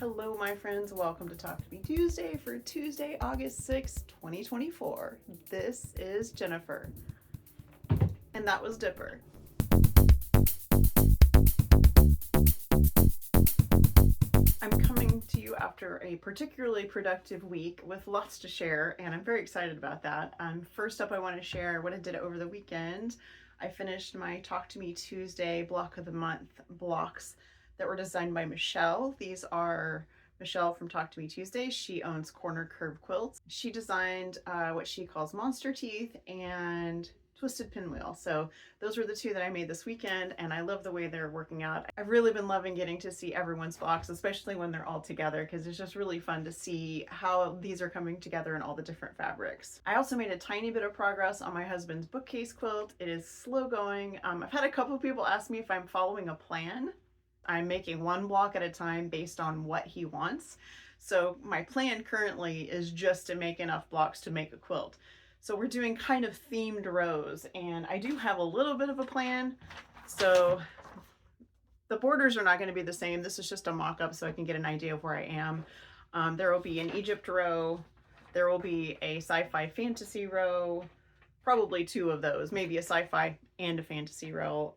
Hello my friends, welcome to Talk to Me Tuesday for Tuesday, August 6th, 2024. This is Jennifer. And that was Dipper. I'm coming to you after a particularly productive week with lots to share, and I'm very excited about that. First up, I want to share what I did over the weekend. I finished my Talk to Me Tuesday Block of the Month blocks that were designed by Michelle. These are Michelle from Talk to Me Tuesday. She owns Corner Curve Quilts. She designed what she calls monster teeth and twisted pinwheel. So those were the two that I made this weekend, and I love the way they're working out. I've really been loving getting to see everyone's blocks, especially when they're all together, because it's just really fun to see how these are coming together in all the different fabrics. I also made a tiny bit of progress on my husband's bookcase quilt. It is slow going. I've had a couple of people ask me if I'm following a plan. I'm making one block at a time based on what he wants. So my plan currently is just to make enough blocks to make a quilt. So we're doing kind of themed rows, and I do have a little bit of a plan. So the borders are not going to be the same. This is just a mock-up so I can get an idea of where I am. There will be an Egypt row. There will be a sci-fi fantasy row, probably two of those, maybe a sci-fi and a fantasy row.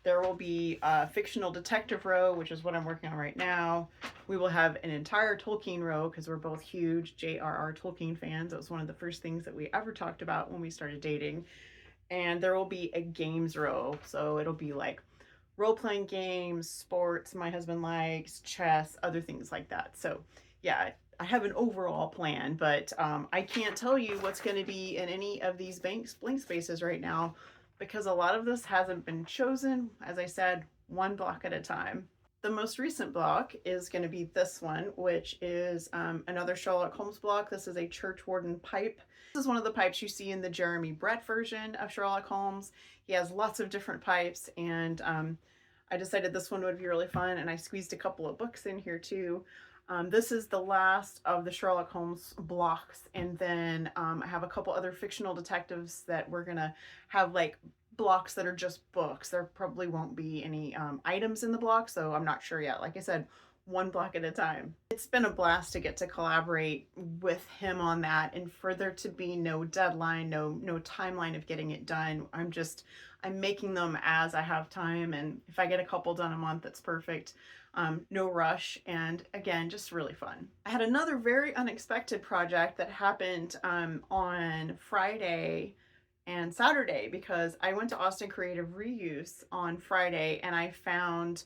There will be a fictional detective row, which is what I'm working on right now. We will have an entire Tolkien row because we're both huge J.R.R. Tolkien fans. It was one of the first things that we ever talked about when we started dating. And there will be a games row. So it'll be like role-playing games, sports my husband likes, chess, other things like that. So yeah, I have an overall plan, but I can't tell you what's going to be in any of these blank spaces right now, because a lot of this hasn't been chosen. As I said, one block at a time. The most recent block is going to be this one, which is another Sherlock Holmes block. This is a church warden pipe. This is one of the pipes you see in the Jeremy Brett version of Sherlock Holmes. He has lots of different pipes, and I decided this one would be really fun, and I squeezed a couple of books in here too. This is the last of the Sherlock Holmes blocks, and then I have a couple other fictional detectives that we're gonna have like blocks that are just books. There probably won't be any items in the block, so I'm not sure yet. Like I said, one block at a time. It's been a blast to get to collaborate with him on that, and for there to be no deadline, no timeline of getting it done. I'm making them as I have time, and if I get a couple done a month, that's perfect. No rush, and again, just really fun. I had another very unexpected project that happened on Friday and Saturday, because I went to Austin Creative Reuse on Friday and I found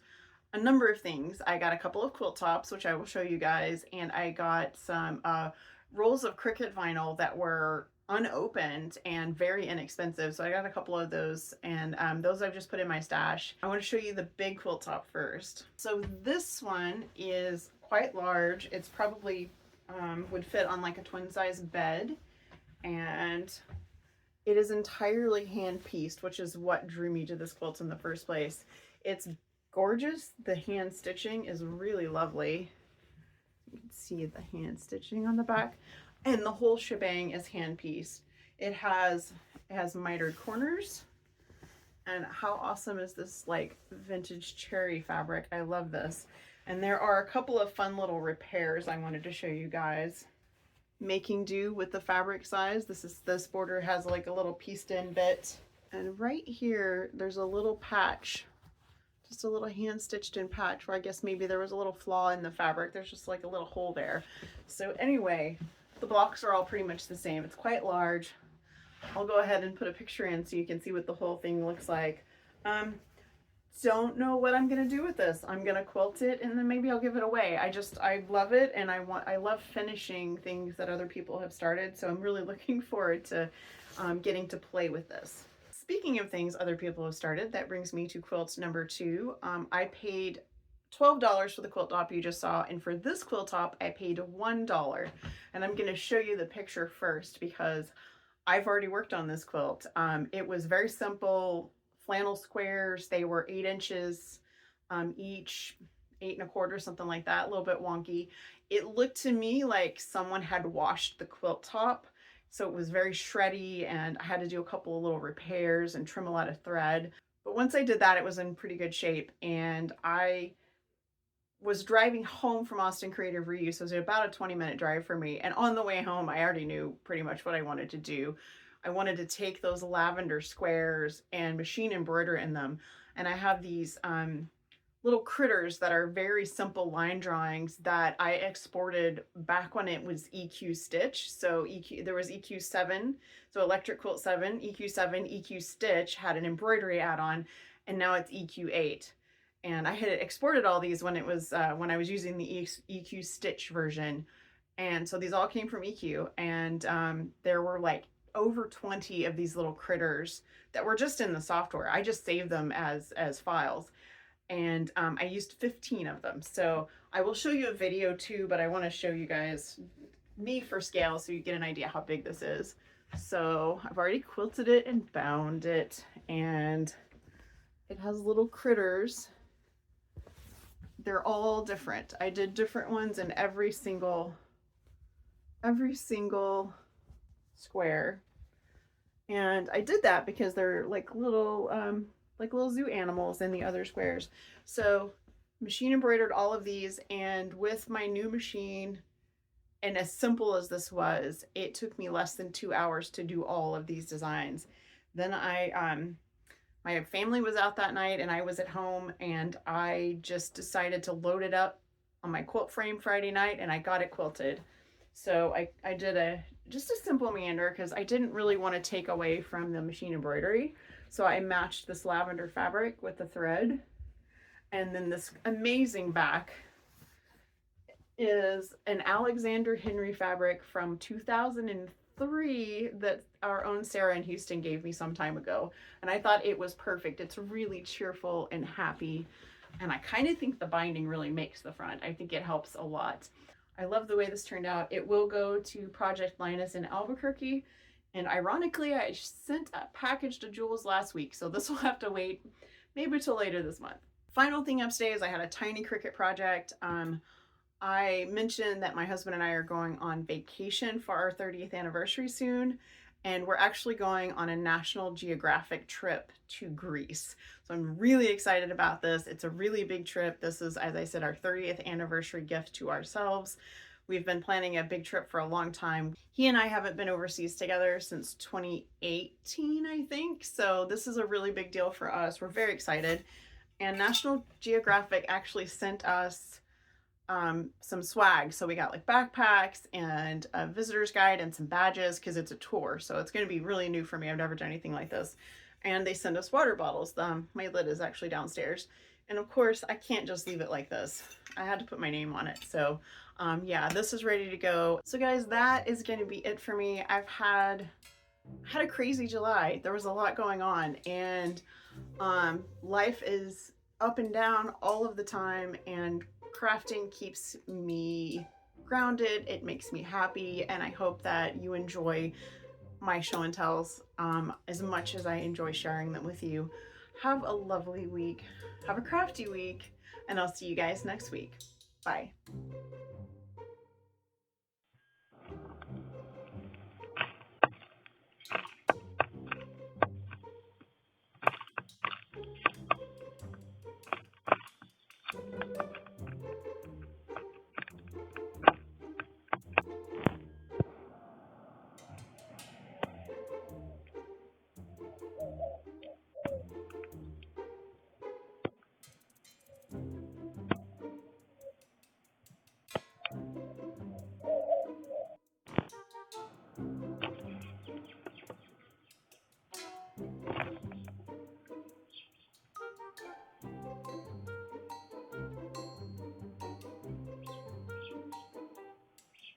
a number of things. I got a couple of quilt tops, which I will show you guys, and I got some rolls of Cricut vinyl that were unopened and very inexpensive. So I got a couple of those, and those I've just put in my stash. I want to show you the big quilt top first. So this one is quite large. It's probably would fit on like a twin size bed, and it is entirely hand pieced, which is what drew me to this quilt in the first place. It's gorgeous. The hand stitching is really lovely. You can see the hand stitching on the back, and the whole shebang is hand pieced. It has mitered corners, and how awesome is this like vintage cherry fabric? I love this. And there are a couple of fun little repairs I wanted to show you guys. Making do with the fabric size. This border has like a little pieced in bit, and right here there's a little patch, just a little hand stitched in patch where I guess maybe there was a little flaw in the fabric. There's just like a little hole there. So anyway, the blocks are all pretty much the same. It's quite large. I'll go ahead and put a picture in so you can see what the whole thing looks like. Don't know what I'm gonna do with this. I'm gonna quilt it and then maybe I'll give it away. I love it, and I love finishing things that other people have started, so I'm really looking forward to getting to play with this. Speaking of things other people have started, that brings me to quilt number 2. I paid $12 for the quilt top you just saw, and for this quilt top I paid $1. And I'm gonna show you the picture first because I've already worked on this quilt. It was very simple. Flannel squares. They were 8 inches each, 8 1/4, something like that, a little bit wonky. It looked to me like someone had washed the quilt top, so it was very shreddy, and I had to do a couple of little repairs and trim a lot of thread. But once I did that, it was in pretty good shape, and I was driving home from Austin Creative Reuse. So it was about a 20-minute drive for me. And on the way home, I already knew pretty much what I wanted to do. I wanted to take those lavender squares and machine embroider in them. And I have these little critters that are very simple line drawings that I exported back when it was EQ Stitch. So there was EQ7, so Electric Quilt 7, EQ7, EQ Stitch had an embroidery add-on, and now it's EQ8. And I had exported all these when it was when I was using the EQ Stitch version. And so these all came from EQ, and there were like over 20 of these little critters that were just in the software. I just saved them as files, and I used 15 of them. So I will show you a video too, but I want to show you guys me for scale so you get an idea how big this is. So I've already quilted it and bound it, and it has little critters. They're all different. I did different ones in every single square. And I did that because they're like little zoo animals in the other squares. So machine embroidered all of these, and with my new machine, and as simple as this was, it took me less than 2 hours to do all of these designs. Then my family was out that night and I was at home, and I just decided to load it up on my quilt frame Friday night, and I got it quilted. So I did just a simple meander because I didn't really want to take away from the machine embroidery. So I matched this lavender fabric with the thread. And then this amazing back is an Alexander Henry fabric from 2003 that our own Sarah in Houston gave me some time ago. And I thought it was perfect. It's really cheerful and happy. And I kind of think the binding really makes the front. I think it helps a lot. I love the way this turned out. It will go to Project Linus in Albuquerque. And ironically, I sent a package to Jules last week, so this will have to wait maybe till later this month. Final thing upstairs, I had a tiny Cricut project. I mentioned that my husband and I are going on vacation for our 30th anniversary soon, and we're actually going on a National Geographic trip to Greece. So I'm really excited about this. It's a really big trip. This is, as I said, our 30th anniversary gift to ourselves. We've been planning a big trip for a long time. He and I haven't been overseas together since 2018, I think. So this is a really big deal for us. We're very excited. And National Geographic actually sent us some swag. So we got like backpacks and a visitor's guide and some badges because it's a tour. So it's going to be really new for me. I've never done anything like this. And they send us water bottles. My lid is actually downstairs. And of course, I can't just leave it like this. I had to put my name on it. So yeah, this is ready to go. So guys, that is going to be it for me. I've had a crazy July. There was a lot going on, and life is up and down all of the time, and crafting keeps me grounded. It makes me happy, and I hope that you enjoy my show and tells as much as I enjoy sharing them with you. Have a lovely week. Have a crafty week, and I'll see you guys next week. Bye.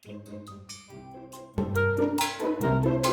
Thank you.